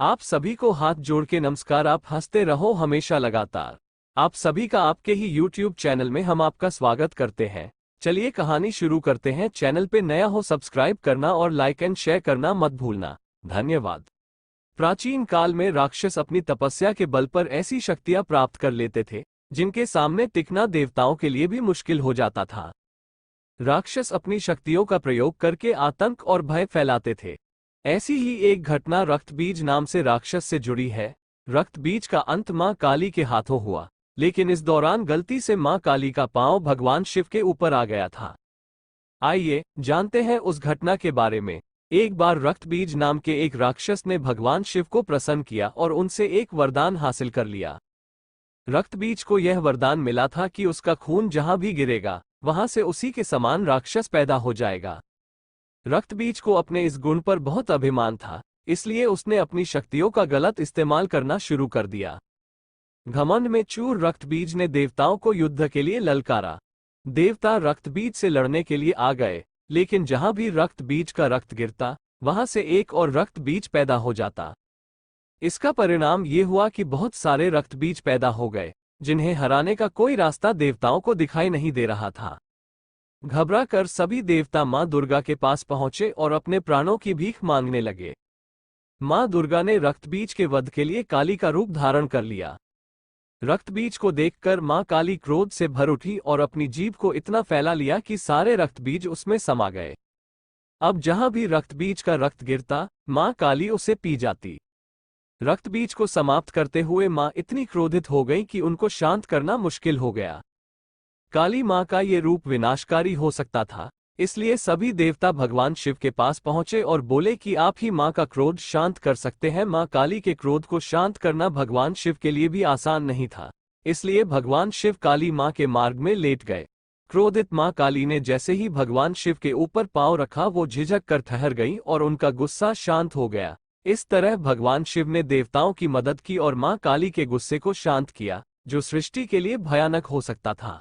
आप सभी को हाथ जोड़ के नमस्कार। आप हंसते रहो हमेशा लगातार। आप सभी का आपके ही YouTube चैनल में हम आपका स्वागत करते हैं। चलिए कहानी शुरू करते हैं। चैनल पे नया हो सब्सक्राइब करना और लाइक एंड शेयर करना मत भूलना। धन्यवाद। प्राचीन काल में राक्षस अपनी तपस्या के बल पर ऐसी शक्तियां प्राप्त कर लेते थे जिनके सामने टिकना देवताओं के लिए भी मुश्किल हो जाता था। राक्षस अपनी शक्तियों का प्रयोग करके आतंक और भय फैलाते थे। ऐसी ही एक घटना रक्तबीज नाम से राक्षस से जुड़ी है। रक्तबीज का अंत मां काली के हाथों हुआ, लेकिन इस दौरान गलती से मां काली का पांव भगवान शिव के ऊपर आ गया था। आइए जानते हैं उस घटना के बारे में। एक बार रक्तबीज नाम के एक राक्षस ने भगवान शिव को प्रसन्न किया और उनसे एक वरदान हासिल कर लिया। रक्तबीज को यह वरदान मिला था कि उसका खून जहां भी गिरेगा वहां से उसी के समान राक्षस पैदा हो जाएगा। रक्तबीज को अपने इस गुण पर बहुत अभिमान था, इसलिए उसने अपनी शक्तियों का गलत इस्तेमाल करना शुरू कर दिया। घमंड में चूर रक्तबीज ने देवताओं को युद्ध के लिए ललकारा। देवता रक्तबीज से लड़ने के लिए आ गए, लेकिन जहां भी रक्तबीज का रक्त गिरता वहां से एक और रक्तबीज पैदा हो जाता। इसका परिणाम ये हुआ कि बहुत सारे रक्तबीज पैदा हो गए, जिन्हें हराने का कोई रास्ता देवताओं को दिखाई नहीं दे रहा था। घबरा कर सभी देवता मां दुर्गा के पास पहुंचे और अपने प्राणों की भीख मांगने लगे। मां दुर्गा ने रक्तबीज के वध के लिए काली का रूप धारण कर लिया। रक्तबीज को देखकर मां काली क्रोध से भर उठी और अपनी जीभ को इतना फैला लिया कि सारे रक्तबीज उसमें समा गए। अब जहां भी रक्तबीज का रक्त गिरता मां काली उसे पी जाती। रक्तबीज को समाप्त करते हुए मां इतनी क्रोधित हो गई कि उनको शांत करना मुश्किल हो गया। काली मां का ये रूप विनाशकारी हो सकता था, इसलिए सभी देवता भगवान शिव के पास पहुंचे और बोले कि आप ही मां का क्रोध शांत कर सकते हैं। मां काली के क्रोध को शांत करना भगवान शिव के लिए भी आसान नहीं था, इसलिए भगवान शिव काली मां के मार्ग में लेट गए। क्रोधित मां काली ने जैसे ही भगवान शिव के ऊपर पांव रखा वो झिझक कर ठहर गई और उनका गुस्सा शांत हो गया। इस तरह भगवान शिव ने देवताओं की मदद की और मां काली के गुस्से को शांत किया, जो सृष्टि के लिए भयानक हो सकता था।